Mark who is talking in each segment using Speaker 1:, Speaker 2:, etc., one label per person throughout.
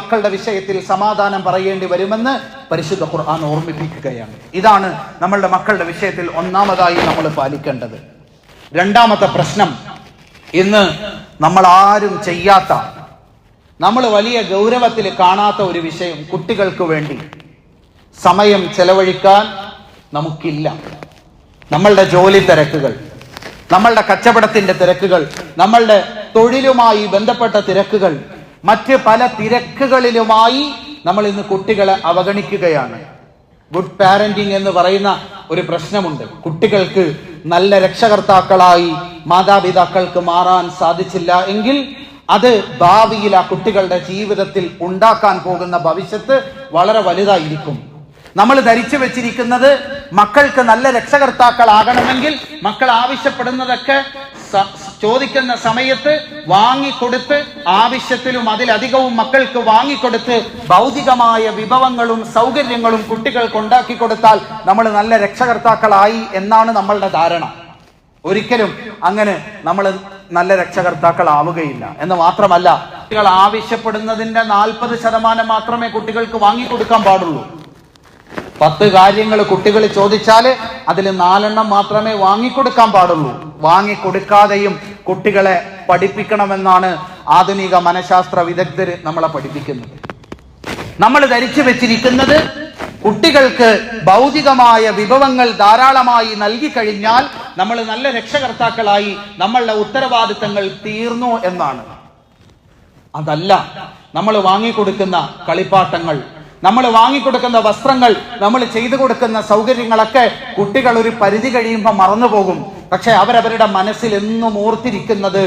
Speaker 1: മക്കളുടെ വിഷയത്തിൽ സമാധാനം പറയേണ്ടി വരുമെന്ന് പരിശുദ്ധ ഖുർആൻ ഓർമ്മിപ്പിക്കുകയാണ്. ഇതാണ് നമ്മളുടെ മക്കളുടെ വിഷയത്തിൽ ഒന്നാമതായി നമ്മൾ പാലിക്കേണ്ടത്. രണ്ടാമത്തെ പ്രശ്നം, ഇന്ന് നമ്മൾ ആരും ചെയ്യാത്ത, നമ്മൾ വലിയ ഗൗരവത്തിൽ കാണാത്ത ഒരു വിഷയം, കുട്ടികൾക്ക് വേണ്ടി സമയം ചെലവഴിക്കാൻ നമുക്കില്ല. നമ്മളുടെ ജോലി തിരക്കുകൾ, നമ്മളുടെ കച്ചവടത്തിന്റെ തിരക്കുകൾ, നമ്മളുടെ തൊഴിലുമായി ബന്ധപ്പെട്ട തിരക്കുകൾ, മറ്റ് പല തിരക്കുകളിലുമായി നമ്മൾ ഇന്ന് കുട്ടികളെ അവഗണിക്കുകയാണ്. ഗുഡ് പാരന്റിങ് എന്ന് പറയുന്ന ഒരു പ്രശ്നമുണ്ട്. കുട്ടികൾക്ക് നല്ല രക്ഷകർത്താക്കളായി മാതാപിതാക്കൾക്ക് മാറാൻ സാധിച്ചില്ല എങ്കിൽ അത് ഭാവിയിൽ ആ കുട്ടികളുടെ ജീവിതത്തിൽ ഉണ്ടാക്കാൻ പോകുന്ന ഭവിഷ്യത്ത് വളരെ വലുതായിരിക്കും. നമ്മൾ ധരിച്ചു വെച്ചിരിക്കുന്നത് മക്കൾക്ക് നല്ല രക്ഷകർത്താക്കളാകണമെങ്കിൽ മക്കൾ ആവശ്യപ്പെടുന്നതൊക്കെ ചോദിക്കുന്ന സമയത്ത് വാങ്ങിക്കൊടുത്ത്, ആവശ്യത്തിലും അതിലധികവും മക്കൾക്ക് വാങ്ങിക്കൊടുത്ത് ഭൗതികമായ വിഭവങ്ങളും സൗകര്യങ്ങളും കുട്ടികൾക്ക് ഉണ്ടാക്കി കൊടുത്താൽ നമ്മൾ നല്ല രക്ഷകർത്താക്കളായി എന്നാണ് നമ്മളുടെ ധാരണ. ഒരിക്കലും അങ്ങനെ നമ്മൾ നല്ല രക്ഷകർത്താക്കളാവുകയില്ല. എന്ന് മാത്രമല്ല, കുട്ടികൾ ആവശ്യപ്പെടുന്നതിന്റെ 40% മാത്രമേ കുട്ടികൾക്ക് വാങ്ങിക്കൊടുക്കാൻ പാടുള്ളൂ. 10 കാര്യങ്ങൾ കുട്ടികൾ ചോദിച്ചാൽ അതിൽ 4 മാത്രമേ വാങ്ങിക്കൊടുക്കാൻ പാടുള്ളൂ. വാങ്ങിക്കൊടുക്കാതെയും കുട്ടികളെ പഠിപ്പിക്കണമെന്നാണ് ആധുനിക മനഃശാസ്ത്ര വിദഗ്ധർ നമ്മളെ പഠിപ്പിക്കുന്നത്. നമ്മൾ ധരിച്ചു വെച്ചിരിക്കുന്നത് കുട്ടികൾക്ക് ഭൗതികമായ വിഭവങ്ങൾ ധാരാളമായി നൽകി കഴിഞ്ഞാൽ നമ്മൾ നല്ല രക്ഷകർത്താക്കളായി, നമ്മളുടെ ഉത്തരവാദിത്തങ്ങൾ തീർന്നു എന്നാണ്. അതല്ല. നമ്മൾ വാങ്ങിക്കൊടുക്കുന്ന കളിപ്പാട്ടങ്ങൾ, നമ്മൾ വാങ്ങിക്കൊടുക്കുന്ന വസ്ത്രങ്ങൾ, നമ്മൾ ചെയ്തു കൊടുക്കുന്ന സൗകര്യങ്ങളൊക്കെ കുട്ടികൾ ഒരു പരിധി കഴിയുമ്പോൾ മറന്നുപോകും. പക്ഷെ അവരവരുടെ മനസ്സിൽ എന്നും ഓർത്തിരിക്കുന്നത്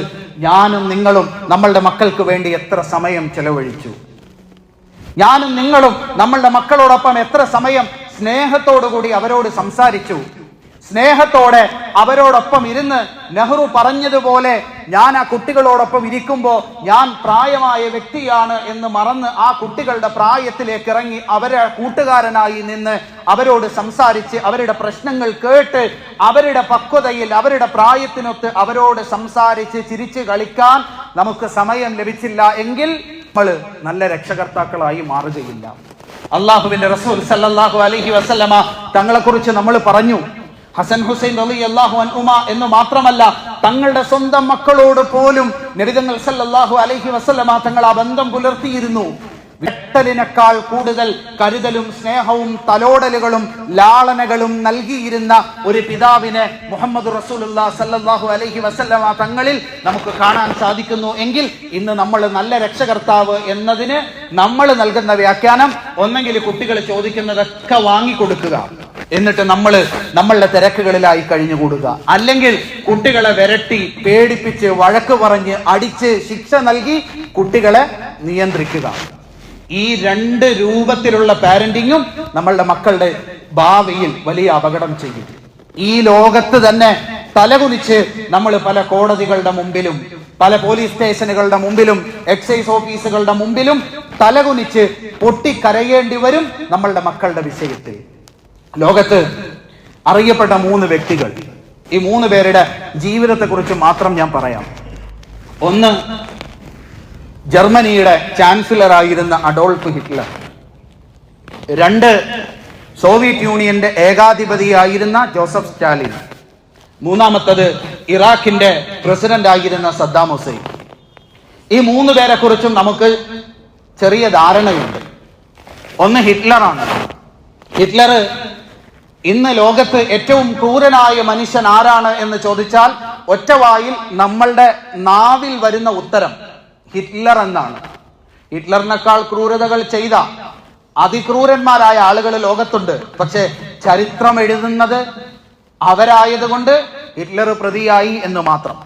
Speaker 1: ഞാനും നിങ്ങളും നമ്മളുടെ മക്കൾക്ക് വേണ്ടി എത്ര സമയം ചെലവഴിച്ചു, ഞാനും നിങ്ങളും നമ്മളുടെ മക്കളോടൊപ്പം എത്ര സമയം സ്നേഹത്തോടുകൂടി അവരോട് സംസാരിച്ചു, സ്നേഹത്തോടെ അവരോടൊപ്പം ഇരുന്ന്. നെഹ്റു പറഞ്ഞതുപോലെ, ഞാൻ ആ കുട്ടികളോടൊപ്പം ഇരിക്കുമ്പോൾ ഞാൻ പ്രായമായ വ്യക്തിയാണ് എന്ന് മറന്ന് ആ കുട്ടികളുടെ പ്രായത്തിലേക്ക് ഇറങ്ങി അവരെ കൂട്ടുകാരനായി നിന്ന് അവരോട് സംസാരിച്ച് അവരുടെ പ്രശ്നങ്ങൾ കേട്ട് അവരുടെ പക്വതയിൽ അവരുടെ പ്രായത്തിനൊത്ത് അവരോട് സംസാരിച്ച് ചിരിച്ച് കളിക്കാൻ നമുക്ക് സമയം ലഭിച്ചില്ല എങ്കിൽ നമ്മൾ നല്ല രക്ഷകർത്താക്കളായി മാറുകയില്ല. അള്ളാഹുവിന്റെ റസൂൽ സല്ലല്ലാഹു അലൈഹി വസല്ലമ തങ്ങളെക്കുറിച്ച് നമ്മൾ പറഞ്ഞു, ഹസൻ ഹുസൈൻ റളിയല്ലാഹു അൻഹുമാ എന്ന് മാത്രമല്ല, തങ്ങളുടെ സ്വന്തം മക്കളോട് പോലും നബി തങ്ങൾ സല്ലല്ലാഹു അലൈഹി വസല്ലമ തങ്ങൾ ആ ബന്ധം പുലർത്തിയിരുന്നു. വെട്ടലിനേക്കാൾ കൂടുതൽ കരുതലും സ്നേഹവും തലോടലുകളും ലാളനകളും നൽകിയിരുന്ന ഒരു പിതാവിനെ മുഹമ്മദ് റസൂലുള്ളാഹി സല്ലല്ലാഹു അലൈഹി വസല്ലമ തങ്ങളിൽ നമുക്ക് കാണാൻ സാധിക്കുന്നു എങ്കിൽ ഇന്ന് നമ്മൾ നല്ല രക്ഷകർത്താവ് എന്നതിന് നമ്മൾ നൽകുന്ന വ്യാഖ്യാനം ഒന്നെങ്കിൽ കുട്ടികൾ ചോദിക്കുന്നതൊക്കെ വാങ്ങിക്കൊടുക്കുക, എന്നിട്ട് നമ്മൾ നമ്മളുടെ തിരക്കുകളിലായി കഴിഞ്ഞുകൂടുക, അല്ലെങ്കിൽ കുട്ടികളെ വിരട്ടി പേടിപ്പിച്ച് വഴക്ക് പറഞ്ഞ് അടിച്ച് ശിക്ഷ നൽകി കുട്ടികളെ നിയന്ത്രിക്കുക. ഈ 2 രൂപത്തിലുള്ള പാരന്റിങ്ങും നമ്മളുടെ മക്കളുടെ ഭാവിയിൽ വലിയ അപകടം ചെയ്യും. ഈ ലോകത്ത് തന്നെ തലകുനിച്ച് നമ്മൾ പല കോടതികളുടെ മുമ്പിലും പല പോലീസ് സ്റ്റേഷനുകളുടെ മുമ്പിലും എക്സൈസ് ഓഫീസുകളുടെ മുമ്പിലും തലകുനിച്ച് പൊട്ടിക്കരയേണ്ടി വരും നമ്മളുടെ മക്കളുടെ വിഷയത്തിൽ. ലോകത്ത് അറിയപ്പെട്ട 3 വ്യക്തികൾ, ഈ 3 പേരുടെ ജീവിതത്തെ കുറിച്ച് മാത്രം ഞാൻ പറയാം. ഒന്ന്, ജർമ്മനിയുടെ ചാൻസലർ ആയിരുന്ന അഡോൾഫ് ഹിറ്റ്ലർ. 2, സോവിയറ്റ് യൂണിയന്റെ ഏകാധിപതിയായിരുന്ന ജോസഫ് സ്റ്റാലിൻ. 3-മത്തത് ഇറാഖിന്റെ പ്രസിഡന്റ് ആയിരുന്ന സദ്ദാം ഹുസൈൻ. ഈ 3 പേരെ കുറിച്ചും നമുക്ക് ചെറിയ ധാരണയുണ്ട്. ഒന്ന് ഹിറ്റ്ലറാണ്. ഹിറ്റ്ലർ ഇന്ന് ലോകത്ത് ഏറ്റവും ക്രൂരനായ മനുഷ്യൻ ആരാണ് എന്ന് ചോദിച്ചാൽ ഒറ്റവായിൽ നമ്മളുടെ നാവിൽ വരുന്ന ഉത്തരം ഹിറ്റ്ലർ എന്നാണ്. ഹിറ്റ്ലറിനേക്കാൾ ക്രൂരതകൾ ചെയ്ത അതിക്രൂരന്മാരായ ആളുകൾ ലോകത്തുണ്ട്. പക്ഷെ ചരിത്രം എഴുതുന്നത് അവരായതുകൊണ്ട് ഹിറ്റ്ലർ പ്രതിയായി എന്ന് മാത്രം.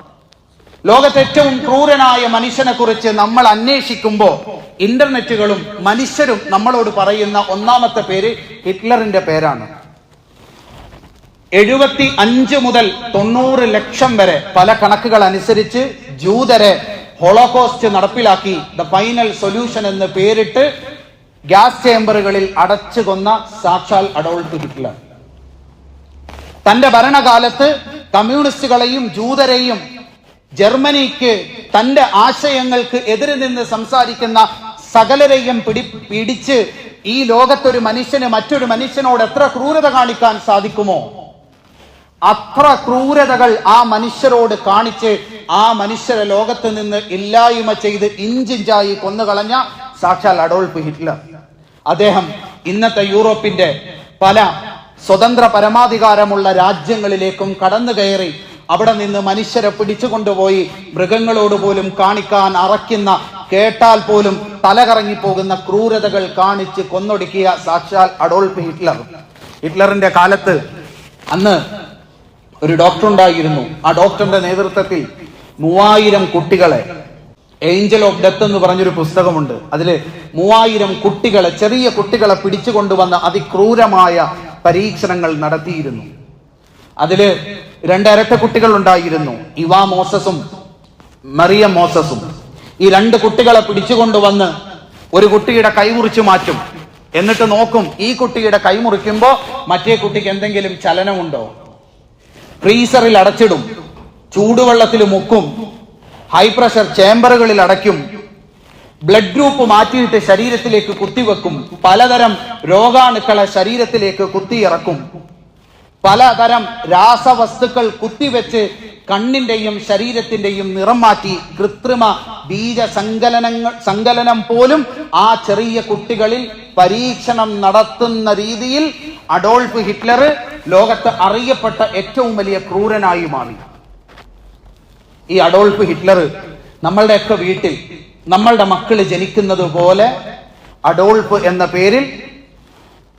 Speaker 1: ലോകത്തെ ഏറ്റവും ക്രൂരനായ മനുഷ്യനെ കുറിച്ച് നമ്മൾ അന്വേഷിക്കുമ്പോൾ ഇന്റർനെറ്റുകളും മനുഷ്യരും നമ്മളോട് പറയുന്ന 1-മത്തെ പേര് ഹിറ്റ്ലറിന്റെ പേരാണ്. 75 മുതൽ 90 ലക്ഷം വരെ പല കണക്കുകൾ അനുസരിച്ച് ജൂതരെ ഹോളോകോസ്റ്റ് നടപ്പിലാക്കി. ദ ഫൈനൽ സൊല്യൂഷൻ എന്ന് പേരിട്ട് ഗ്യാസ് ചേംബറുകളിൽ അടച്ചു കൊന്ന സാക്ഷാൽ അഡോൾഫ് ഹിറ്റ്ലർ. തന്റെ ഭരണകാലത്ത് കമ്മ്യൂണിസ്റ്റുകളെയും ജൂതരെയും ജർമ്മനിക്ക് തന്റെ ആശയങ്ങൾക്ക് എതിരെ നിന്ന് സംസാരിക്കുന്ന സകലരെയും പിടിച്ച് ഈ ലോകത്തൊരു മനുഷ്യന് മറ്റൊരു മനുഷ്യനോട് എത്ര ക്രൂരത കാണിക്കാൻ സാധിക്കുമോ അത്ര ക്രൂരതകൾ ആ മനുഷ്യരോട് കാണിച്ച് ആ മനുഷ്യരെ ലോകത്ത് നിന്ന് ഇല്ലായ്മ ചെയ്ത് ഇഞ്ചിഞ്ചായി കൊന്നുകളഞ്ഞ സാക്ഷാൽ അഡോൾഫ് ഹിറ്റ്ലർ. അദ്ദേഹം ഇന്നത്തെ യൂറോപ്പിന്റെ പല സ്വതന്ത്ര പരമാധികാരമുള്ള രാജ്യങ്ങളിലേക്കും കടന്നു കയറി അവിടെ നിന്ന് മനുഷ്യരെ പിടിച്ചുകൊണ്ടുപോയി മൃഗങ്ങളോട് പോലും കാണിക്കാൻ അറയ്ക്കുന്ന, കേട്ടാൽ പോലും തലകറങ്ങിപ്പോകുന്ന ക്രൂരതകൾ കാണിച്ച് കൊന്നൊടുക്കിയ സാക്ഷാൽ അഡോൾഫ് ഹിറ്റ്ലർ. ഹിറ്റ്ലറിന്റെ കാലത്ത് അന്ന് ഒരു ഡോക്ടർ ഉണ്ടായിരുന്നു. ആ ഡോക്ടറിന്റെ നേതൃത്വത്തിൽ 3000 കുട്ടികളെ, ഏഞ്ചൽ ഓഫ് ഡെത്ത് എന്ന് പറഞ്ഞൊരു പുസ്തകമുണ്ട്. അതില് 3000 കുട്ടികളെ, ചെറിയ കുട്ടികളെ പിടിച്ചുകൊണ്ടുവന്ന അതിക്രൂരമായ പരീക്ഷണങ്ങൾ നടത്തിയിരുന്നു. അതില് 2 ഇരട്ട കുട്ടികൾ ഉണ്ടായിരുന്നു, ഇവാ മോസസും മറിയ മോസസും. ഈ 2 കുട്ടികളെ പിടിച്ചുകൊണ്ടുവന്ന് ഒരു കുട്ടിയുടെ കൈ മുറിച്ചു മാറ്റും. എന്നിട്ട് നോക്കും ഈ കുട്ടിയുടെ കൈ മുറിക്കുമ്പോ മറ്റേ കുട്ടിക്ക് എന്തെങ്കിലും ചലനമുണ്ടോ. ഫ്രീസറിൽ അടച്ചിടും, ചൂടുവെള്ളത്തിൽ മുക്കും, ഹൈ പ്രഷർ ചേംബറുകളിൽ അടയ്ക്കും, ബ്ലഡ് ഗ്രൂപ്പ് മാറ്റിയിട്ട് ശരീരത്തിലേക്ക് കുത്തിവെക്കും, പലതരം രോഗാണുക്കളെ ശരീരത്തിലേക്ക് കുത്തിയിറക്കും, പലതരം രാസവസ്തുക്കൾ കണ്ണിന്റെയും ശരീരത്തിന്റെയും നിറം മാറ്റി കൃത്രിമ ബീജ സങ്കലനം പോലും ആ ചെറിയ കുട്ടികളിൽ പരീക്ഷണം നടത്തുന്ന രീതിയിൽ അഡോൾഫ് ഹിറ്റ്ലർ ലോകത്ത് അറിയപ്പെട്ട ഏറ്റവും വലിയ ക്രൂരനായി മാറി. ഈ അഡോൾഫ് ഹിറ്റ്ലർ നമ്മളുടെയൊക്കെ വീട്ടിൽ നമ്മളുടെ മക്കൾ ജനിക്കുന്നത് പോലെ അഡോൾഫ് എന്ന പേരിൽ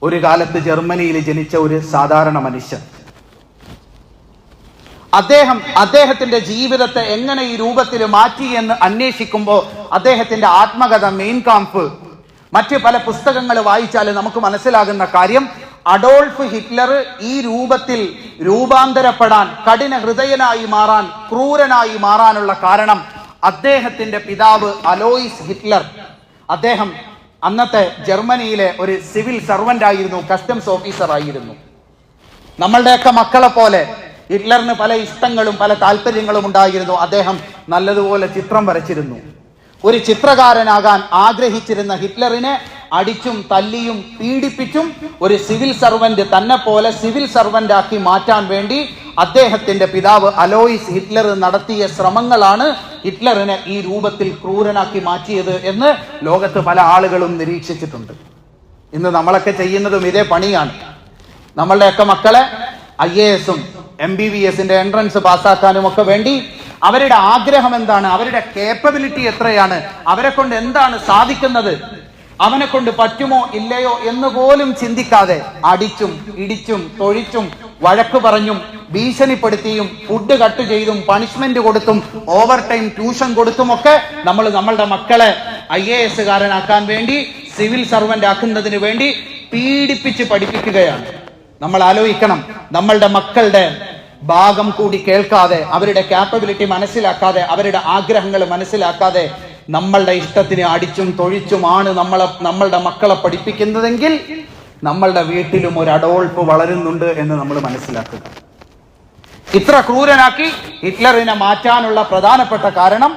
Speaker 1: ഒരു കാലത്ത് ജർമ്മനിയിൽ ജനിച്ച ഒരു സാധാരണ മനുഷ്യൻ. അദ്ദേഹത്തിന്റെ ജീവിതത്തെ എങ്ങനെ ഈ രൂപത്തിൽ മാറ്റി എന്ന് അന്വേഷിക്കുമ്പോൾ അദ്ദേഹത്തിന്റെ ആത്മകഥ മെയിൻ കാംപ്, മറ്റ് പല പുസ്തകങ്ങൾ വായിച്ചാൽ നമുക്ക് മനസ്സിലാകുന്ന കാര്യം, അഡോൾഫ് ഹിറ്റ്ലർ ഈ രൂപത്തിൽ രൂപാന്തരപ്പെടാൻ, കഠിന ഹൃദയനായി മാറാൻ, ക്രൂരനായി മാറാനുള്ള കാരണം അദ്ദേഹത്തിന്റെ പിതാവ് അലോയിസ് ഹിറ്റ്ലർ. അദ്ദേഹം അന്നത്തെ ജർമ്മനിയിലെ ഒരു സിവിൽ സർവന്റ് ആയിരുന്നു, കസ്റ്റംസ് ഓഫീസർ ആയിരുന്നു. നമ്മളുടെയൊക്കെ മക്കളെ പോലെ ഹിറ്റ്ലറിന് പല ഇഷ്ടങ്ങളും പല താല്പര്യങ്ങളും ഉണ്ടായിരുന്നു. അദ്ദേഹം നല്ലതുപോലെ ചിത്രം വരച്ചിരുന്നു. ഒരു ചിത്രകാരനാകാൻ ആഗ്രഹിച്ചിരുന്ന ഹിറ്റ്ലറിനെ അടിച്ചും തല്ലിയും പീഡിപ്പിച്ചും ഒരു സിവിൽ സർവന്റ് തന്നെ പോലെ സിവിൽ സർവന്റ് ആക്കി മാറ്റാൻ വേണ്ടി അദ്ദേഹത്തിന്റെ പിതാവ് അലോയിസ് ഹിറ്റ്ലർ നടത്തിയ ശ്രമങ്ങളാണ് ഹിറ്റ്ലറിനെ ഈ രൂപത്തിൽ ക്രൂരനാക്കി മാറ്റിയത് എന്ന് ലോകത്ത് പല ആളുകളും നിരീക്ഷിച്ചിട്ടുണ്ട്. ഇന്ന് നമ്മളൊക്കെ ചെയ്യുന്നതും ഇതേ പണിയാണ്. നമ്മളുടെയൊക്കെ മക്കളെ IAS-ഉം MBBS-ന്റെ എൻട്രൻസ് പാസ്സാക്കാനും ഒക്കെ വേണ്ടി അവരുടെ ആഗ്രഹം എന്താണ്, അവരുടെ കേപ്പബിലിറ്റി എത്രയാണ്, അവരെ കൊണ്ട് എന്താണ് സാധിക്കുന്നത്, അവനെ കൊണ്ട് പറ്റുമോ ഇല്ലയോ എന്ന് പോലും ചിന്തിക്കാതെ അടിച്ചും ഇടിച്ചും തൊഴിച്ചും വഴക്ക് പറഞ്ഞും ഭീഷണിപ്പെടുത്തിയും ഫുഡ് കട്ട് ചെയ്തും പണിഷ്മെന്റ് കൊടുത്തും ഓവർ ടൈം ട്യൂഷൻ കൊടുത്തുമൊക്കെ നമ്മൾ നമ്മളുടെ മക്കളെ IAS-കാരനാക്കാൻ വേണ്ടി, സിവിൽ സർവന്റ് ആക്കുന്നതിന് വേണ്ടി പീഡിപ്പിച്ച് പഠിപ്പിക്കുകയാണ്. നമ്മൾ ആലോചിക്കണം, നമ്മളുടെ മക്കളുടെ ഭാഗം കൂടി കേൾക്കാതെ, അവരുടെ കാപ്പബിലിറ്റി മനസ്സിലാക്കാതെ, അവരുടെ ആഗ്രഹങ്ങൾ മനസ്സിലാക്കാതെ നമ്മളുടെ ഇഷ്ടത്തിന് അടിച്ചും തൊഴിച്ചുമാണ് നമ്മളുടെ മക്കളെ പഠിപ്പിക്കുന്നതെങ്കിൽ നമ്മളുടെ വീട്ടിലും ഒരു അഡോൾഫ് വളരുന്നുണ്ട് എന്ന് നമ്മൾ മനസ്സിലാക്കുക. ഇത്ര ക്രൂരനാക്കി ഹിറ്റ്ലറിനെ മാറ്റാനുള്ള പ്രധാനപ്പെട്ട കാരണം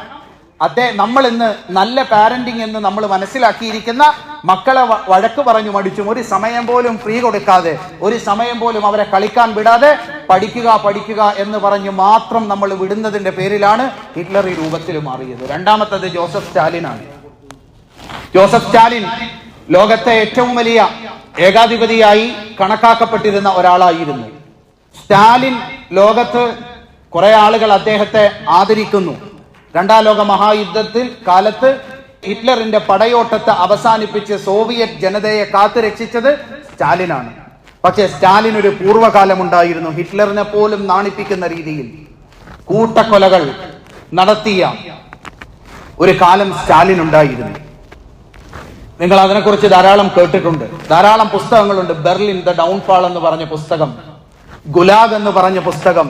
Speaker 1: നമ്മൾ ഇന്ന് നല്ല പാരന്റിങ് എന്ന് നമ്മൾ മനസ്സിലാക്കിയിരിക്കുന്ന മക്കളെ വഴക്ക് പറഞ്ഞു മടിച്ചും ഒരു സമയം പോലും ഫ്രീ കൊടുക്കാതെ, ഒരു സമയം പോലും അവരെ കളിക്കാൻ വിടാതെ പഠിക്കുക എന്ന് പറഞ്ഞു മാത്രം നമ്മൾ വിടുന്നതിന്റെ പേരിലാണ് ഹിറ്റ്ലർ ഈ രൂപത്തിൽ മാറിയത്. രണ്ടാമത്തത് ജോസഫ് സ്റ്റാലിനാണ്. ജോസഫ് സ്റ്റാലിൻ ലോകത്തെ ഏറ്റവും വലിയ ഏകാധിപതിയായി കണക്കാക്കപ്പെട്ടിരുന്ന ഒരാളായിരുന്നു. സ്റ്റാലിൻ ലോകത്ത് കുറെ ആളുകൾ അദ്ദേഹത്തെ ആദരിക്കുന്നു. രണ്ടാം ലോക മഹായുദ്ധത്തിൽ കാലത്ത് ഹിറ്റ്ലറിന്റെ പടയോട്ടത്തെ അവസാനിപ്പിച്ച് സോവിയറ്റ് ജനതയെ കാത്തുരക്ഷിച്ചത് സ്റ്റാലിനാണ്. പക്ഷേ സ്റ്റാലിൻ ഒരു പൂർവ്വകാലമുണ്ടായിരുന്നു. ഹിറ്റ്ലറിനെ പോലും നാണിപ്പിക്കുന്ന രീതിയിൽ കൂട്ടക്കൊലകൾ നടത്തിയ ഒരു കാലം സ്റ്റാലിൻ ഉണ്ടായിരുന്നു. നിങ്ങൾ അതിനെക്കുറിച്ച് ധാരാളം കേട്ടിട്ടുണ്ട്, ധാരാളം പുസ്തകങ്ങളുണ്ട്. ബെർലിൻ ദ ഡൗൺഫാൾ എന്ന് പറഞ്ഞ പുസ്തകം, ഗുലാഗ് എന്ന് പറഞ്ഞ പുസ്തകം,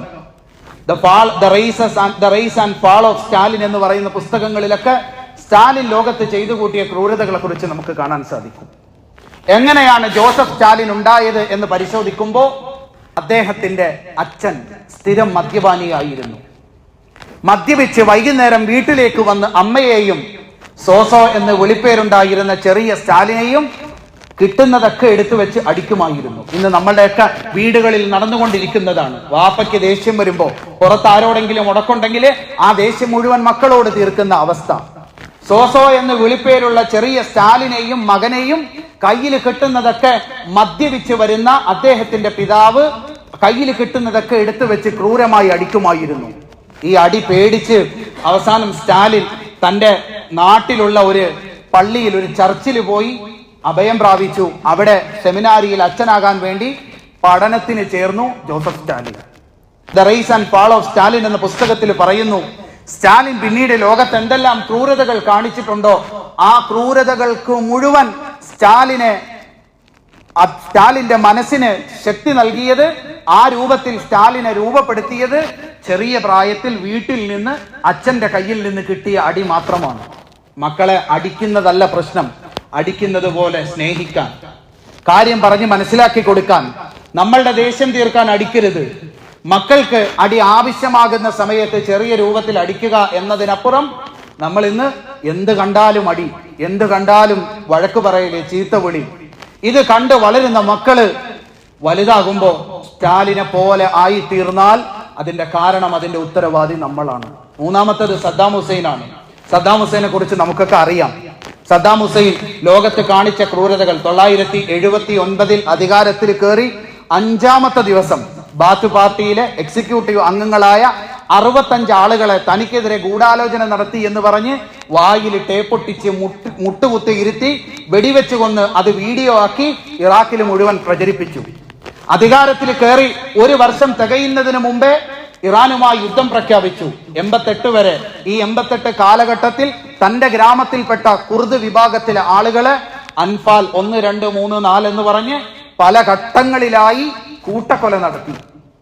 Speaker 1: the rise and fall of Stalin എന്ന് പറയുന്ന പുസ്തകങ്ങളിലൊക്കെ സ്റ്റാലിൻ ലോകത്ത് ചെയ്തു കൂട്ടിയ ക്രൂരതകളെ കുറിച്ച് നമുക്ക് കാണാൻ സാധിക്കും. എങ്ങനെയാണ് ജോസഫ് സ്റ്റാലിൻ ഉണ്ടായത് എന്ന് പരിശോധിക്കുമ്പോൾ അദ്ദേഹത്തിന്റെ അച്ഛൻ സ്ഥിരം മദ്യപാനിയായിരുന്നു. മദ്യപിച്ച് വൈകുന്നേരം വീട്ടിലേക്ക് വന്ന് അമ്മയെയും സോസോ എന്ന് വിളിപ്പേരുണ്ടായിരുന്ന ചെറിയ സ്റ്റാലിനെയും കിട്ടുന്നതൊക്കെ എടുത്തു വെച്ച് അടിക്കുമായിരുന്നു. ഇന്ന് നമ്മളുടെയൊക്കെ വീടുകളിൽ നടന്നുകൊണ്ടിരിക്കുന്നതാണ്. വാപ്പയ്ക്ക് ദേഷ്യം വരുമ്പോ പുറത്താരോടെങ്കിലും ഉടക്കുണ്ടെങ്കിൽ ആ ദേഷ്യം മുഴുവൻ മക്കളോട് തീർക്കുന്ന അവസ്ഥ. സോസോ എന്ന് വിളിപ്പേരുള്ള ചെറിയ സ്റ്റാലിനെയും മകനെയും കയ്യിൽ കിട്ടുന്നതൊക്കെ മദ്യപിച്ച് വരുന്ന അദ്ദേഹത്തിന്റെ പിതാവ് കയ്യിൽ കിട്ടുന്നതൊക്കെ എടുത്തു വെച്ച് ക്രൂരമായി അടിക്കുമായിരുന്നു. ഈ അടി പേടിച്ച് അവസാനം സ്റ്റാലിൻ തന്റെ നാട്ടിലുള്ള ഒരു പള്ളിയിൽ, ഒരു ചർച്ചിൽ പോയി അഭയം പ്രാപിച്ചു. അവിടെ സെമിനാരിയിൽ അച്ഛനാകാൻ വേണ്ടി പഠനത്തിന് ചേർന്നു Joseph Stalin. The rise and fall of Stalin എന്ന പുസ്തകത്തിൽ പറയുന്നു, സ്റ്റാലിൻ പിന്നീട് ലോകത്ത് എന്തെല്ലാം ക്രൂരതകൾ കാണിച്ചിട്ടുണ്ടോ ആ ക്രൂരതകൾക്ക് മുഴുവൻ സ്റ്റാലിന്റെ മനസ്സിന് ശക്തി നൽകിയത്, ആ രൂപത്തിൽ സ്റ്റാലിനെ രൂപപ്പെടുത്തിയത് ചെറിയ പ്രായത്തിൽ വീട്ടിൽ നിന്ന് അച്ഛന്റെ കയ്യിൽ നിന്ന് കിട്ടിയ അടി മാത്രമാണ്. മക്കളെ അടിക്കുന്നതല്ല പ്രശ്നം, അടിക്കുന്നത് പോലെ സ്നേഹിക്കാൻ, കാര്യം പറഞ്ഞ് മനസ്സിലാക്കി കൊടുക്കാൻ, നമ്മളുടെ ദേഷ്യം തീർക്കാൻ അടിക്കരുത്. മക്കൾക്ക് അടി ആവശ്യമാകുന്ന സമയത്ത് ചെറിയ രൂപത്തിൽ അടിക്കുക എന്നതിനപ്പുറം നമ്മൾ ഇന്ന് എന്ത് കണ്ടാലും അടി, എന്ത് കണ്ടാലും വഴക്ക് പറയല്, ചീത്തവിളി. ഇത് കണ്ട് വളരുന്ന മക്കള് വലുതാകുമ്പോ സ്റ്റാലിനെ പോലെ ആയി തീർന്നാൽ അതിന്റെ കാരണം, അതിന്റെ ഉത്തരവാദി നമ്മളാണ്. മൂന്നാമത്തേത് സദ്ദാം ഹുസൈനാണ്. സദ്ദാം ഹുസൈനെ കുറിച്ച് നമുക്കൊക്കെ അറിയാം. സദ്ദാം ഹുസൈൻ ലോകത്ത് കാണിച്ച ക്രൂരതകൾ. 1979 അധികാരത്തിൽ കയറി 5-ാമത്തെ ദിവസം ബാത്ത് പാർട്ടിയിലെ എക്സിക്യൂട്ടീവ് അംഗങ്ങളായ 65 ആളുകളെ തനിക്കെതിരെ ഗൂഢാലോചന നടത്തി എന്ന് പറഞ്ഞ് വായിൽ ടേപ്പൊട്ടിച്ച് മുട്ടുകുത്തി ഇരുത്തി വെടിവെച്ച് കൊന്ന് അത് വീഡിയോ ആക്കി ഇറാഖിൽ മുഴുവൻ പ്രചരിപ്പിച്ചു. അധികാരത്തിൽ കയറി 1 വർഷം തികയുന്നതിന് മുമ്പേ ഇറാനുമായി യുദ്ധം പ്രഖ്യാപിച്ചു. 88 വരെ. ഈ 88 കാലഘട്ടത്തിൽ തന്റെ ഗ്രാമത്തിൽപ്പെട്ട കുർദ് വിഭാഗത്തിലെ ആളുകളെ അൻഫാൽ 1, 2, 3, 4 എന്ന് പറഞ്ഞ് പല ഘട്ടങ്ങളിലായി കൂട്ടക്കൊല നടത്തി.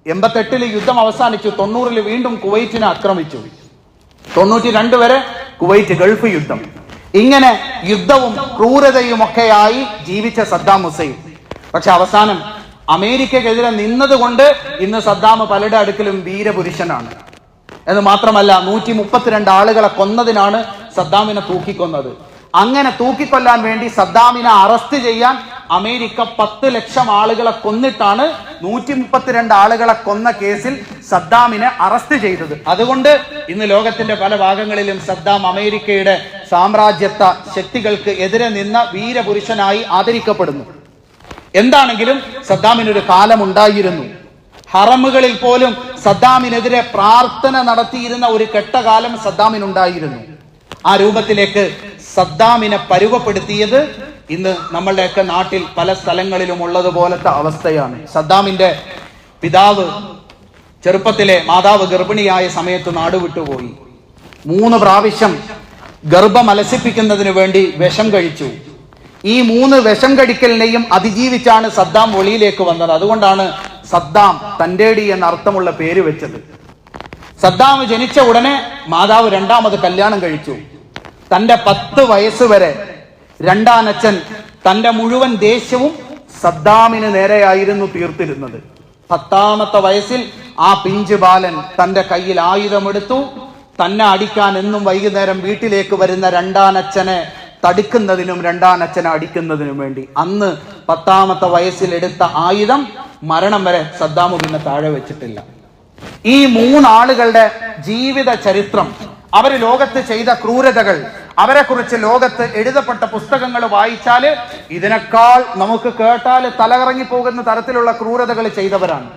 Speaker 1: 88 യുദ്ധം അവസാനിച്ചു. 90 വീണ്ടും കുവൈറ്റിനെ ആക്രമിച്ചു. 92 വരെ കുവൈറ്റ് ഗൾഫ് യുദ്ധം. ഇങ്ങനെ യുദ്ധവും ക്രൂരതയും ഒക്കെയായി ജീവിച്ച സദ്ദാം ഹുസൈൻ പക്ഷെ അവസാനം അമേരിക്കക്കെതിരെ നിന്നതുകൊണ്ട് ഇന്ന് സദ്ദാം പലരുടെ അടുക്കലും വീരപുരുഷനാണ്. എന്ന് മാത്രമല്ല 132 ആളുകളെ കൊന്നതിനാണ് സദ്ദാമിനെ തൂക്കിക്കൊന്നത്. അങ്ങനെ തൂക്കിക്കൊല്ലാൻ വേണ്ടി സദ്ദാമിനെ അറസ്റ്റ് ചെയ്യാൻ അമേരിക്ക 10 ലക്ഷം ആളുകളെ കൊന്നിട്ടാണ് 132 ആളുകളെ കൊന്ന കേസിൽ സദ്ദാമിനെ അറസ്റ്റ് ചെയ്തത്. അതുകൊണ്ട് ഇന്ന് ലോകത്തിന്റെ പല ഭാഗങ്ങളിലും സദ്ദാം അമേരിക്കയുടെ സാമ്രാജ്യത്വ ശക്തികൾക്ക് എതിരെ നിന്ന വീരപുരുഷനായി ആദരിക്കപ്പെടുന്നു. എന്താണെങ്കിലും സദ്ദാമിനൊരു കാലമുണ്ടായിരുന്നു. ഹറമുകളിൽ പോലും സദ്ദാമിനെതിരെ പ്രാർത്ഥന നടത്തിയിരുന്ന ഒരു കെട്ടകാലം സദ്ദാമിനുണ്ടായിരുന്നു. ആ രൂപത്തിലേക്ക് സദ്ദാമിനെ പരുവപ്പെടുത്തിയത് ഇന്ന് നമ്മളുടെയൊക്കെ നാട്ടിൽ പല സ്ഥലങ്ങളിലും ഉള്ളതുപോലത്തെ അവസ്ഥയാണ്. സദ്ദാമിന്റെ പിതാവ് ചെറുപ്പത്തിലെ മാതാവ് ഗർഭിണിയായ സമയത്ത് നാടുവിട്ടുപോയി. 3 പ്രാവശ്യം ഗർഭം അലസിപ്പിക്കുന്നതിന് വേണ്ടി വിഷം കഴിച്ചു. ഈ 3 വിഷം കഴിക്കലിനെയും അതിജീവിച്ചാണ് സദ്ദാം വെളിയിലേക്ക് വന്നത്. അതുകൊണ്ടാണ് സദ്ദാം തന്റേടി എന്ന അർത്ഥമുള്ള പേര് വെച്ചത്. സദ്ദാം ജനിച്ച ഉടനെ മാതാവ് 2ാമത് കല്യാണം കഴിച്ചു. തന്റെ 10 വയസ്സ് വരെ രണ്ടാനച്ഛൻ തന്റെ മുഴുവൻ ദേഷ്യവും സദ്ദാമിന് നേരെയായിരുന്നു തീർത്തിരുന്നത്. 10ാമത്തെ വയസ്സിൽ ആ പിഞ്ചു ബാലൻ തന്റെ കയ്യിൽ ആയുധമെടുത്തു. തന്നെ അടിക്കാൻ എന്നും വൈകുന്നേരം വീട്ടിലേക്ക് വരുന്ന രണ്ടാനച്ഛനെ തടുക്കുന്നതിനും രണ്ടാനച്ഛനെ അടിക്കുന്നതിനും വേണ്ടി അന്ന് 10ാമത്തെ വയസ്സിൽ എടുത്ത ആയുധം മരണം വരെ സദ്ദാം പിന്നെ താഴെ വെച്ചിട്ടില്ല. ഈ 3 ആളുകളുടെ ജീവിത ചരിത്രം, അവർ ലോകത്ത് ചെയ്ത ക്രൂരതകൾ, അവരെ കുറിച്ച് ലോകത്ത് എഴുതപ്പെട്ട പുസ്തകങ്ങൾ വായിച്ചാല് ഇതിനേക്കാൾ നമുക്ക് കേട്ടാൽ തലകറങ്ങി പോകുന്ന തരത്തിലുള്ള ക്രൂരതകൾ ചെയ്തവരാണ്.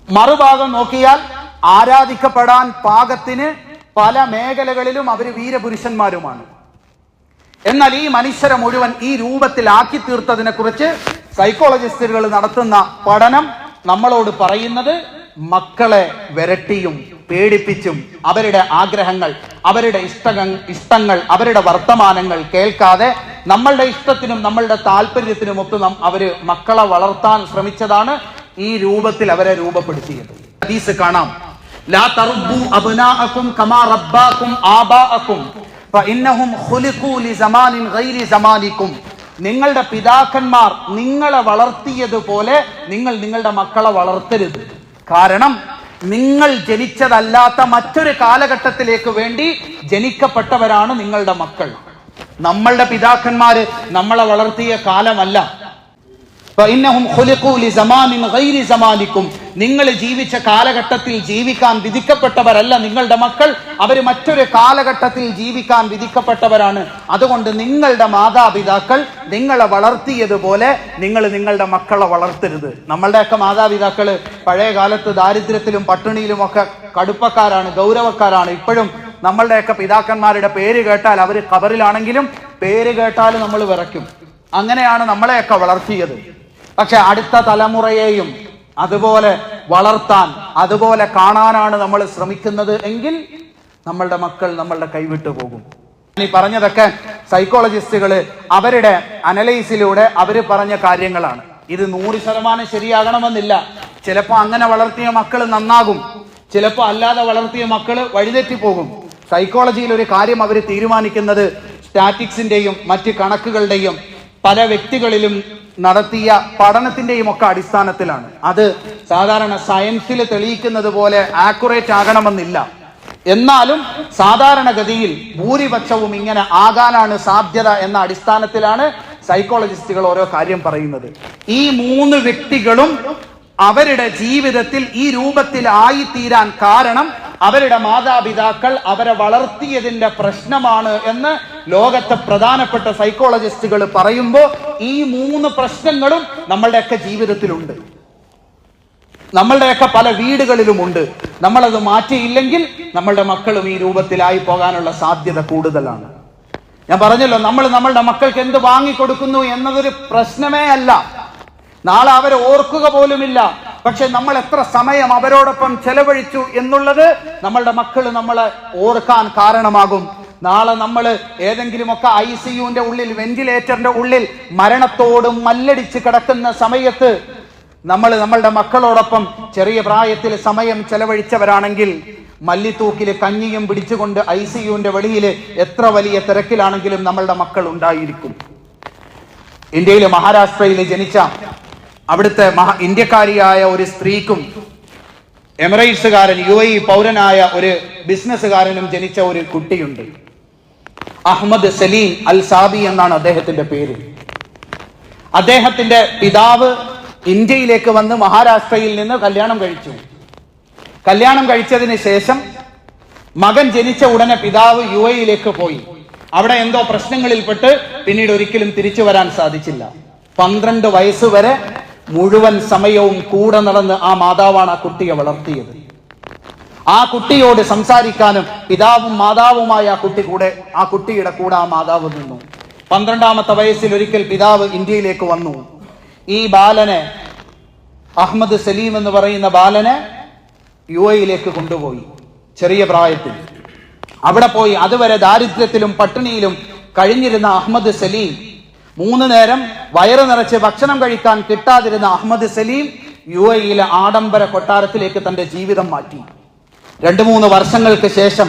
Speaker 1: മറുഭാഗം നോക്കിയാൽ ആരാധിക്കപ്പെടാൻ പാകത്തിന് പല മേഖലകളിലും അവർ വീരപുരുഷന്മാരുമാണ്. എന്നാൽ ഈ മനുഷ്യരെ മുഴുവൻ ഈ രൂപത്തിൽ ആക്കി തീർത്തതിനെ കുറിച്ച് സൈക്കോളജിസ്റ്റുകൾ നടത്തുന്ന പഠനം നമ്മളോട് പറയുന്നത് മക്കളെ വിരട്ടിയും പേടിപ്പിച്ചും അവരുടെ ആഗ്രഹങ്ങൾ, അവരുടെ ഇഷ്ടങ്ങൾ, അവരുടെ വർത്തമാനങ്ങൾ കേൾക്കാതെ നമ്മളുടെ ഇഷ്ടത്തിനും നമ്മളുടെ താല്പര്യത്തിനും ഒത്ത് അവര് മക്കളെ വളർത്താൻ ശ്രമിച്ചതാണ് ഈ രൂപത്തിൽ അവരെ രൂപപ്പെടുത്തിയത്. ഹദീസ് കാണാം, ലാ തറബ്ബു അബ്നാഅകും കമാ റബ്ബാകും ആബാഅകും ഫഇന്നഹും ഖുലിഖൂ ലിസമാനിൻ ഗൈരി സമാനികും. നിങ്ങളുടെ പിതാക്കന്മാർ നിങ്ങളെ വളർത്തിയതുപോലെ നിങ്ങൾ നിങ്ങളുടെ മക്കളെ വളർത്തരുത്. കാരണം നിങ്ങൾ ജനിച്ചതല്ലാത്ത മറ്റൊരു കാലഘട്ടത്തിലേക്ക് വേണ്ടി ജനിക്കപ്പെട്ടവരാണ് നിങ്ങളുടെ മക്കൾ. നമ്മളുടെ പിതാക്കന്മാര് നമ്മളെ വളർത്തിയ കാലമല്ല. നിങ്ങൾ ജീവിച്ച കാലഘട്ടത്തിൽ ജീവിക്കാൻ വിധിക്കപ്പെട്ടവരല്ല നിങ്ങളുടെ മക്കൾ. അവര് മറ്റൊരു കാലഘട്ടത്തിൽ ജീവിക്കാൻ വിധിക്കപ്പെട്ടവരാണ്. അതുകൊണ്ട് നിങ്ങളുടെ മാതാപിതാക്കൾ നിങ്ങളെ വളർത്തിയതുപോലെ നിങ്ങൾ നിങ്ങളുടെ മക്കളെ വളർത്തരുത്. നമ്മളുടെയൊക്കെ മാതാപിതാക്കള് പഴയ കാലത്ത് ദാരിദ്ര്യത്തിലും പട്ടിണിയിലും ഒക്കെ കടുപ്പക്കാരാണ്, ഗൗരവക്കാരാണ്. ഇപ്പോഴും നമ്മളുടെയൊക്കെ പിതാക്കന്മാരുടെ പേര് കേട്ടാൽ അവര് ഖബറിലാണെങ്കിലും പേര് കേട്ടാൽ നമ്മൾ വിറയ്ക്കും. അങ്ങനെയാണ് നമ്മളെയൊക്കെ വളർത്തിയത്. പക്ഷെ അടുത്ത തലമുറയെയും അതുപോലെ വളർത്താൻ, അതുപോലെ കാണാനാണ് നമ്മൾ ശ്രമിക്കുന്നത് എങ്കിൽ നമ്മളുടെ മക്കൾ നമ്മളുടെ കൈവിട്ടു പോകും. ഈ പറഞ്ഞതൊക്കെ സൈക്കോളജിസ്റ്റുകള് അവരുടെ അനലൈസിലൂടെ അവര് പറഞ്ഞ കാര്യങ്ങളാണ്. ഇത് 100% ശരിയാകണമെന്നില്ല. ചിലപ്പോ അങ്ങനെ വളർത്തിയ മക്കൾ നന്നാകും, ചിലപ്പോ അല്ലാതെ വളർത്തിയ മക്കൾ വഴിതെറ്റിപ്പോകും. സൈക്കോളജിയിൽ ഒരു കാര്യം അവർ തീരുമാനിക്കുന്നത് സ്റ്റാറ്റിക്സിന്റെയും മറ്റ് കണക്കുകളുടെയും പല വ്യക്തികളിലും നടത്തിയ പഠനത്തിന്റെയും ഒക്കെ അടിസ്ഥാനത്തിലാണ്. അത് സാധാരണ സയൻസിൽ തെളിയിക്കുന്നത് പോലെ ആക്യുറേറ്റ് ആകണമെന്നില്ല. എന്നാലും സാധാരണഗതിയിൽ ഭൂരിപക്ഷവും ഇങ്ങനെ ആകാനാണ് സാധ്യത എന്ന അടിസ്ഥാനത്തിലാണ് സൈക്കോളജിസ്റ്റുകൾ ഓരോ കാര്യം പറയുന്നത്. ഈ 3 വ്യക്തികളും അവരുടെ ജീവിതത്തിൽ ഈ രൂപത്തിലായി തീരാൻ കാരണം അവരുടെ മാതാപിതാക്കൾ അവരെ വളർത്തിയതിന്റെ പ്രശ്നമാണ് എന്ന് ലോകത്തെ പ്രധാനപ്പെട്ട സൈക്കോളജിസ്റ്റുകൾ പറയുമ്പോൾ ഈ 3 പ്രശ്നങ്ങളും നമ്മളുടെയൊക്കെ ജീവിതത്തിലുണ്ട്, നമ്മളുടെയൊക്കെ പല വീടുകളിലുമുണ്ട്. നമ്മളത് മാറ്റിയില്ലെങ്കിൽ നമ്മളുടെ മക്കളും ഈ രൂപത്തിലായി പോകാനുള്ള സാധ്യത കൂടുതലാണ്. ഞാൻ പറഞ്ഞല്ലോ, നമ്മൾ നമ്മളുടെ മക്കൾക്ക് എന്ത് വാങ്ങിക്കൊടുക്കുന്നു എന്നതൊരു പ്രശ്നമേ അല്ല. നാളെ അവരെ ഓർക്കുക പോലുമില്ല. പക്ഷെ നമ്മൾ എത്ര സമയം അവരോടൊപ്പം ചെലവഴിച്ചു എന്നുള്ളത് നമ്മളുടെ മക്കൾ നമ്മളെ ഓർക്കാൻ കാരണമാകും. നാളെ നമ്മൾ ഏതെങ്കിലുമൊക്കെ ICUവിന്റെ ഉള്ളിൽ, വെന്റിലേറ്ററിന്റെ ഉള്ളിൽ മരണത്തോട് മല്ലടിച്ച് കിടക്കുന്ന സമയത്ത് നമ്മളുടെ മക്കളോടൊപ്പം ചെറിയ പ്രായത്തിൽ സമയം ചെലവഴിച്ചവരാണെങ്കിൽ മല്ലിത്തൂക്കിൽ കഞ്ഞിയും പിടിച്ചുകൊണ്ട് ICUവിന്റെ വെളിയിൽ എത്ര വലിയ തിരക്കിലാണെങ്കിലും നമ്മളുടെ മക്കൾ ഉണ്ടായിരിക്കും. ഇന്ത്യയിലെ മഹാരാഷ്ട്രയിൽ ജനിച്ച അവിടുത്തെ ഇന്ത്യക്കാരിയായ ഒരു സ്ത്രീക്കും എമിറേറ്റ്സുകാരൻ UAE പൗരനായ ഒരു ബിസിനസ്സുകാരനും ജനിച്ച ഒരു കുട്ടിയുണ്ട്. അഹമ്മദ് സലീം അൽ സാബി എന്നാണ് അദ്ദേഹത്തിന്റെ പേര്. അദ്ദേഹത്തിന്റെ പിതാവ് ഇന്ത്യയിലേക്ക് വന്ന് മഹാരാഷ്ട്രയിൽ നിന്ന് കല്യാണം കഴിച്ചു. കല്യാണം കഴിച്ചതിന് ശേഷം മകൻ ജനിച്ച ഉടനെ പിതാവ് UAE പോയി. അവിടെ എന്തോ പ്രശ്നങ്ങളിൽപ്പെട്ട് പിന്നീട് ഒരിക്കലും തിരിച്ചു വരാൻ സാധിച്ചില്ല. 12 വയസ്സ് വരെ മുഴുവൻ സമയവും കൂടെ നടന്ന് ആ മാതാവാണ് ആ കുട്ടിയെ വളർത്തിയത്. ആ കുട്ടിയോട് സംസാരിക്കാനും പിതാവും മാതാവുമായ ആ കുട്ടിയുടെ കൂടെ ആ മാതാവ് നിന്നു. 12ാമത്തെ വയസ്സിൽ ഒരിക്കൽ പിതാവ് ഇന്ത്യയിലേക്ക് വന്നു. ഈ ബാലനെ, അഹമ്മദ് സലീം എന്ന് പറയുന്ന ബാലനെ UAE കൊണ്ടുപോയി. ചെറിയ പ്രായത്തിൽ അവിടെ പോയി അതുവരെ ദാരിദ്ര്യത്തിലും പട്ടിണിയിലും കഴിഞ്ഞിരുന്ന അഹമ്മദ് സലീം, 3 നേരം വയറ് നിറച്ച് ഭക്ഷണം കഴിക്കാൻ കിട്ടാതിരുന്ന അഹമ്മദ് സലീം UAE ആഡംബര കൊട്ടാരത്തിലേക്ക് തന്റെ ജീവിതം മാറ്റി. 2-3 വർഷങ്ങൾക്ക് ശേഷം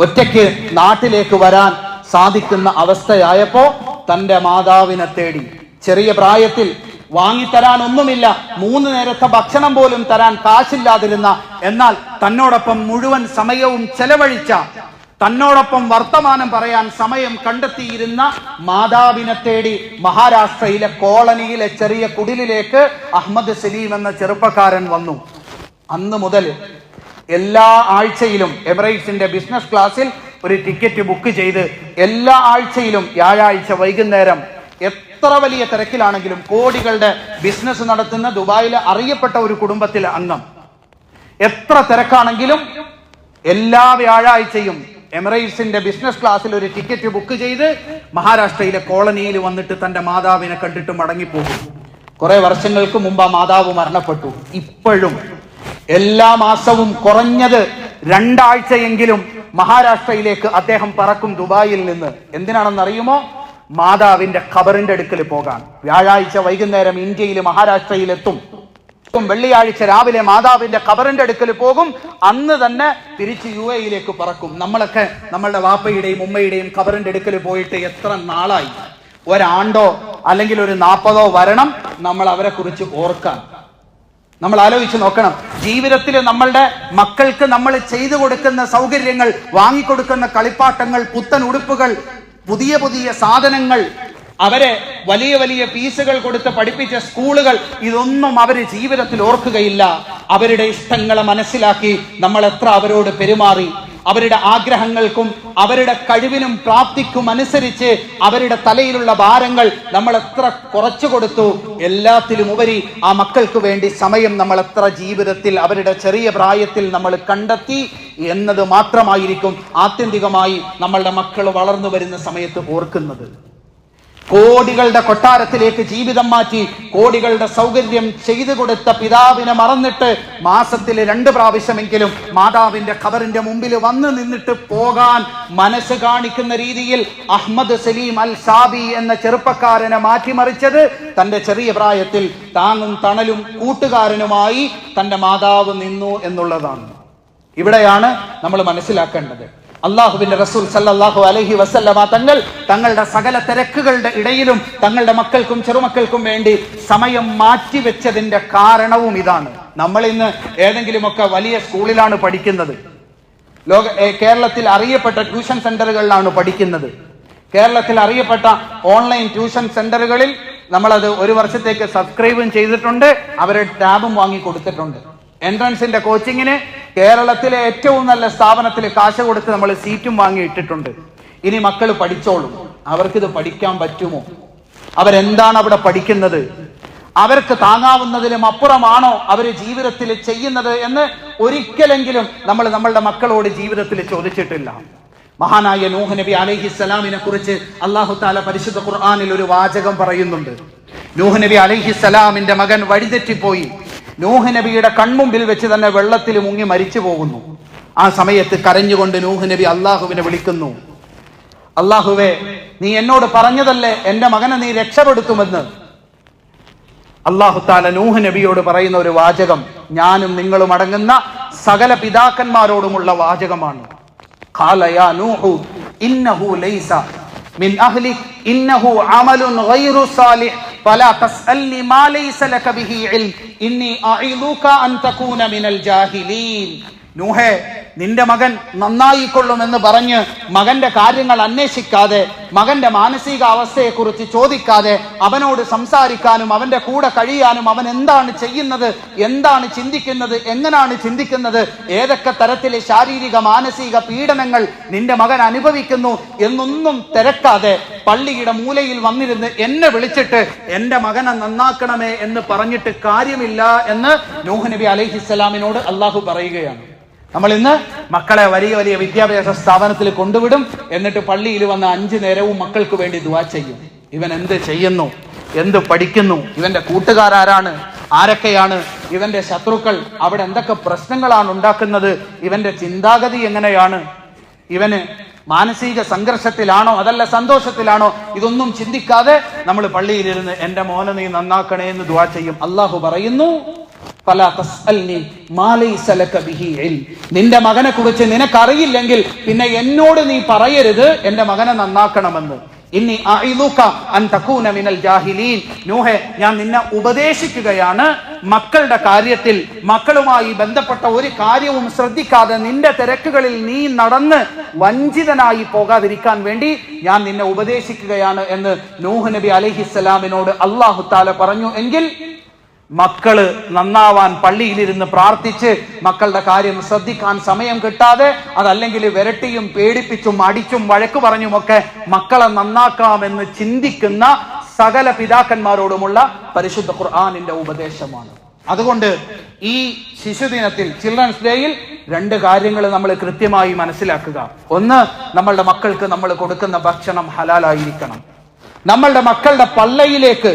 Speaker 1: ഒറ്റയ്ക്ക് നാട്ടിലേക്ക് വരാൻ സാധിക്കുന്ന അവസ്ഥയായപ്പോ തന്റെ മാതാവിനെ തേടി. ചെറിയ പ്രായത്തിൽ വാങ്ങിത്തരാൻ ഒന്നുമില്ല, 3 നേരത്തെ ഭക്ഷണം പോലും തരാൻ കാശില്ലാതിരുന്ന, എന്നാൽ തന്നോടൊപ്പം മുഴുവൻ സമയവും ചെലവഴിച്ച, തന്നോടൊപ്പം വർത്തമാനം പറയാൻ സമയം കണ്ടെത്തിയിരുന്ന മാതാവിനെ തേടി മഹാരാഷ്ട്രയിലെ കോളനിയിലെ ചെറിയ കുടിലിലേക്ക് അഹമ്മദ് സലീം എന്ന ചെറുപ്പക്കാരൻ വന്നു. അന്ന് മുതൽ എല്ലാ ആഴ്ചയിലും എമിറേറ്റ്സിന്റെ ബിസിനസ് ക്ലാസ്സിൽ ഒരു ടിക്കറ്റ് ബുക്ക് ചെയ്ത് എല്ലാ ആഴ്ചയിലും വ്യാഴാഴ്ച വൈകുന്നേരം, എത്ര വലിയ തിരക്കിലാണെങ്കിലും, കോടികളുടെ ബിസിനസ് നടത്തുന്ന ദുബായിലെ അറിയപ്പെട്ട ഒരു കുടുംബത്തിലെ അംഗം, എത്ര തിരക്കാണെങ്കിലും എല്ലാ വ്യാഴാഴ്ചയും എമിറേറ്റ്സിന്റെ ബിസിനസ് ക്ലാസ്സിൽ ഒരു ടിക്കറ്റ് ബുക്ക് ചെയ്ത് മഹാരാഷ്ട്രയിലെ കോളനിയിൽ വന്നിട്ട് തന്റെ മാതാവിനെ കണ്ടിട്ട് മടങ്ങിപ്പോകും. കുറെ വർഷങ്ങൾക്ക് മുമ്പ് ആ മാതാവ് മരണപ്പെട്ടു. ഇപ്പോഴും എല്ലാ മാസവും കുറഞ്ഞത് 2 ആഴ്ചയെങ്കിലും മഹാരാഷ്ട്രയിലേക്ക് അദ്ദേഹം പറക്കും ദുബായിൽ നിന്ന്. എന്തിനാണെന്നറിയുമോ? മാതാവിന്റെ ഖബറിന്റെ അടുക്കൽ പോകാൻ. വ്യാഴാഴ്ച വൈകുന്നേരം ഇന്ത്യയിൽ മഹാരാഷ്ട്രയിലെത്തും. വെള്ളിയാഴ്ച രാവിലെ മാതാവിന്റെ ഖബറിന്റെ അടുക്കൽ പോകും. അന്ന് തന്നെ തിരിച്ച് UAE പറക്കും. നമ്മളൊക്കെ നമ്മളുടെ വാപ്പയുടെയും ഉമ്മയുടെയും ഖബറിന്റെ അടുക്കൽ പോയിട്ട് എത്ര നാളായി? ഒരാണ്ടോ അല്ലെങ്കിൽ ഒരു 40ഓ വരണം നമ്മൾ അവരെ കുറിച്ച് ഓർക്കാൻ. നമ്മൾ ആലോചിച്ച് നോക്കണം. ജീവിതത്തിൽ നമ്മളുടെ മക്കൾക്ക് നമ്മൾ ചെയ്തു കൊടുക്കുന്ന സൗകര്യങ്ങൾ, വാങ്ങിക്കൊടുക്കുന്ന കളിപ്പാട്ടങ്ങൾ, പുത്തൻ ഉടുപ്പുകൾ, പുതിയ പുതിയ സാധനങ്ങൾ, അവരെ വലിയ വലിയ ഫീസുകൾ കൊടുത്ത് പഠിപ്പിച്ച സ്കൂളുകൾ, ഇതൊന്നും അവര് ജീവിതത്തിൽ ഓർക്കുകയില്ല. അവരുടെ ഇഷ്ടങ്ങളെ മനസ്സിലാക്കി നമ്മൾ എത്ര അവരോട് പെരുമാറി, അവരുടെ ആഗ്രഹങ്ങൾക്കും അവരുടെ കഴിവിനും പ്രാപ്തിക്കും അനുസരിച്ച് അവരുടെ തലയിലുള്ള ഭാരങ്ങൾ നമ്മൾ എത്ര കുറച്ചു കൊടുത്തു. എല്ലാത്തിലും ഉപരി ആ മക്കൾക്ക് വേണ്ടി സമയം നമ്മൾ എത്ര ജീവിതത്തിൽ അവരുടെ ചെറിയ പ്രായത്തിൽ നമ്മൾ കണ്ടെത്തി എന്നത് മാത്രമായിരിക്കും ആത്യന്തികമായി നമ്മളുടെ മക്കൾ വളർന്നു വരുന്ന സമയത്ത് ഓർക്കുന്നത്. കോടികളുടെ കൊട്ടാരത്തിലേക്ക് ജീവിതം മാറ്റി കോടികളുടെ സൗകര്യം ചെയ്തു കൊടുത്ത പിതാവിനെ മറന്നിട്ട് മാസത്തിൽ 2 പ്രാവശ്യമെങ്കിലും മാതാവിന്റെ ഖബറിന്റെ മുമ്പിൽ വന്ന് നിന്നിട്ട് പോകാൻ മനസ്സ് കാണിക്കുന്ന രീതിയിൽ അഹ്മദ് സലീം അൽ സാബി എന്ന ചെറുപ്പക്കാരനെ മാറ്റിമറിച്ചത് തന്റെ ചെറിയ പ്രായത്തിൽ താങ്ങും തണലും കൂട്ടുകാരനുമായി തന്റെ മാതാവ് നിന്നു എന്നുള്ളതാണ്. ഇവിടെയാണ് നമ്മൾ മനസ്സിലാക്കേണ്ടത്. അള്ളാഹുവിന്റെ റസൂൽ സല്ലല്ലാഹു അലൈഹി വസല്ലമ തങ്ങളുടെ സകല തിരക്കുകളുടെ ഇടയിലും തങ്ങളുടെ മക്കൾക്കും ചെറുമക്കൾക്കും വേണ്ടി സമയം മാറ്റിവെച്ചതിന്റെ കാരണവും ഇതാണ്. നമ്മൾ ഇന്ന് ഏതെങ്കിലുമൊക്കെ വലിയ സ്കൂളിലാണ് പഠിക്കുന്നത്, കേരളത്തിൽ അറിയപ്പെട്ട ട്യൂഷൻ സെന്ററുകളിലാണ് പഠിക്കുന്നത്. കേരളത്തിൽ അറിയപ്പെട്ട ഓൺലൈൻ ട്യൂഷൻ സെന്ററുകളിൽ നമ്മളത് 1 വർഷത്തേക്ക് സബ്സ്ക്രൈബും ചെയ്തിട്ടുണ്ട്, അവരുടെ ടാബും വാങ്ങി കൊടുത്തിട്ടുണ്ട്. എൻട്രൻസിന്റെ കോച്ചിങ്ങിന് കേരളത്തിലെ ഏറ്റവും നല്ല സ്ഥാപനത്തിൽ കാശ് കൊടുത്ത് നമ്മൾ സീറ്റും വാങ്ങി ഇട്ടിട്ടുണ്ട്. ഇനി മക്കൾ പഠിച്ചോളും. അവർക്കിത് പഠിക്കാൻ പറ്റുമോ? അവരെന്താണ് അവിടെ പഠിക്കുന്നത്? അവർക്ക് താങ്ങാവുന്നതിലും അപ്പുറമാണോ അവര് ജീവിതത്തിൽ ചെയ്യുന്നത് എന്ന് ഒരിക്കലെങ്കിലും നമ്മൾ നമ്മളുടെ മക്കളോട് ജീവിതത്തിൽ ചോദിച്ചിട്ടില്ല. മഹാനായ നൂഹ് നബി അലൈഹിസ്സലാമിനെ കുറിച്ച് അല്ലാഹു തആല പരിശുദ്ധ ഖുർആനിൽ ഒരു വാചകം പറയുന്നുണ്ട്. നൂഹ് നബി അലൈഹിസ്സലാമിന്റെ മകൻ വഴിതെറ്റിപ്പോയി. നൂഹ് നബിയുടെ കൺമുമ്പിൽ വെച്ച് തന്നെ വെള്ളത്തിൽ മുങ്ങി മരിച്ചു പോകുന്നു. ആ സമയത്ത് കരഞ്ഞുകൊണ്ട് നൂഹ് നബി അള്ളാഹുവിനെ വിളിക്കുന്നു. അള്ളാഹുവേ, നീ എന്നോട് പറഞ്ഞതല്ലേ എന്റെ മകനെ നീ രക്ഷപ്പെടുത്തുമെന്ന്. അല്ലാഹു തആല നൂഹ് നബിയോട് പറയുന്ന ഒരു വാചകം ഞാനും നിങ്ങളും അടങ്ങുന്ന സകല പിതാക്കന്മാരോടുമുള്ള വാചകമാണ്. ഖാല യാ നൂഹു ഇന്നഹു ലൈസ മിൻ അഹ്ലിക് ഇന്നഹു അമലുൻ ഗൈറു സാലിഹ് ഫലാ തസ്അൽനി മാ ലൈസ ലക ബിഹി ഇൽം ഇന്നി അഇദുക അൻ തകൂന മിനൽ ജാഹിലീൻ. നൂഹേ, നിന്റെ മകൻ നന്നായിക്കൊള്ളുമെന്ന് പറഞ്ഞ് മകന്റെ കാര്യങ്ങൾ അന്വേഷിക്കാതെ, മകന്റെ മാനസിക അവസ്ഥയെക്കുറിച്ച് ചോദിക്കാതെ, അവനോട് സംസാരിക്കാനും അവന്റെ കൂടെ കഴിയാനും അവൻ എന്താണ് ചെയ്യുന്നത്, എന്താണ് ചിന്തിക്കുന്നത്, എങ്ങനെയാണ് ചിന്തിക്കുന്നത്, ഏതൊക്കെ തരത്തിലെ ശാരീരിക മാനസിക പീഡനങ്ങൾ നിന്റെ മകൻ അനുഭവിക്കുന്നു എന്നൊന്നും തിരക്കാതെ പള്ളിയുടെ മൂലയിൽ വന്നിരുന്ന് എന്നെ വിളിച്ചിട്ട് എന്റെ മകനെ നന്നാക്കണമേ എന്ന് പറഞ്ഞിട്ട് കാര്യമില്ല എന്ന് നൂഹ് നബി അലൈഹിസ്സലാമിനോട് അള്ളാഹു പറയുകയാണ്. നമ്മൾ ഇന്ന് മക്കളെ വലിയ വലിയ വിദ്യാഭ്യാസ സ്ഥാപനത്തിൽ കൊണ്ടുവിടും, എന്നിട്ട് പള്ളിയിൽ വന്ന് 5 നേരവും മക്കൾക്ക് വേണ്ടി ദുആ ചെയ്യും. ഇവൻ എന്ത് ചെയ്യുന്നു, എന്ത് പഠിക്കുന്നു, ഇവന്റെ കൂട്ടുകാരാരാണ്, ആരൊക്കെയാണ് ഇവന്റെ ശത്രുക്കൾ, അവിടെ എന്തൊക്കെ പ്രശ്നങ്ങളാണ് ഉണ്ടാക്കുന്നത്, ഇവന്റെ ചിന്താഗതി എങ്ങനെയാണ്, ഇവന് മാനസിക സംഘർഷത്തിലാണോ അതല്ല സന്തോഷത്തിലാണോ, ഇതൊന്നും ചിന്തിക്കാതെ നമ്മൾ പള്ളിയിലിരുന്ന് എന്റെ മോനെ നീ നന്നാക്കണേ എന്ന് ദുആ ചെയ്യും. അള്ളാഹു പറയുന്നു, നിന്റെ മകനെ കുറിച്ച് നിനക്കറിയില്ലെങ്കിൽ പിന്നെ എന്നോട് നീ പറയരുത് എന്റെ മകനെ നന്നാക്കണമെന്ന്. ഇന്നി അഇദുക അൻ തകൂന മിനൽ ജാഹിലീൻ. നൂഹേ, ഞാൻ നിന്നെ ഉപദേശിക്കുകയാണ് മക്കളുടെ കാര്യത്തിൽ. മക്കളുമായി ബന്ധപ്പെട്ട ഒരു കാര്യവും ശ്രദ്ധിക്കാതെ നിന്റെ തിരക്കുകളിൽ നീ നടന്ന് വഞ്ചിതനായി പോകാതിരിക്കാൻ വേണ്ടി ഞാൻ നിന്നെ ഉപദേശിക്കുകയാണ് എന്ന് നൂഹ് നബി അലൈഹിസ്സലാമിനോട് അല്ലാഹു തആല പറഞ്ഞു. എങ്കിൽ മക്കള് നന്നാവാൻ പള്ളിയിലിരുന്ന് പ്രാർത്ഥിച്ച് മക്കളുടെ കാര്യം ശ്രദ്ധിക്കാൻ സമയം കിട്ടാതെ, അതല്ലെങ്കിൽ വിരട്ടിയും പേടിപ്പിച്ചും അടിച്ചും വഴക്ക് പറഞ്ഞുമൊക്കെ മക്കളെ നന്നാക്കാമെന്ന് ചിന്തിക്കുന്ന സകല പിതാക്കന്മാരോടുമുള്ള പരിശുദ്ധ ഖുർആനിന്റെ ഉപദേശമാണ്. അതുകൊണ്ട് ഈ ശിശുദിനത്തിൽ, ചിൽഡ്രൻസ് ഡേയിൽ 2 കാര്യങ്ങൾ നമ്മൾ കൃത്യമായി മനസ്സിലാക്കുക. ഒന്ന്, നമ്മളുടെ മക്കൾക്ക് നമ്മൾ കൊടുക്കുന്ന ഭക്ഷണം ഹലാലായിരിക്കണം. നമ്മളുടെ മക്കളുടെ പള്ളയിലേക്ക്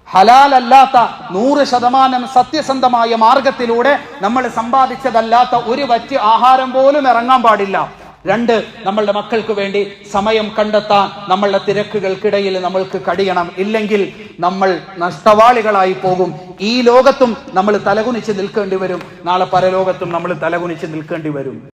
Speaker 1: ഹലാലല്ലാത്ത 100% സത്യസന്ധമായ മാർഗത്തിലൂടെ നമ്മൾ സമ്പാദിച്ചതല്ലാത്ത ഒരു വറ്റ് ആഹാരം പോലും ഇറങ്ങാൻ പാടില്ല. 2, നമ്മളുടെ മക്കൾക്ക് വേണ്ടി സമയം കണ്ടെത്താൻ നമ്മളുടെ തിരക്കുകൾക്കിടയിൽ നമ്മൾക്ക് കഴിയണം. ഇല്ലെങ്കിൽ നമ്മൾ നഷ്ടവാളികളായി പോകും. ഈ ലോകത്തും നമ്മൾ തലകുനിച്ച് നിൽക്കേണ്ടി വരും, നാളെ പരലോകത്തും നമ്മൾ തലകുനിച്ച് നിൽക്കേണ്ടി വരും.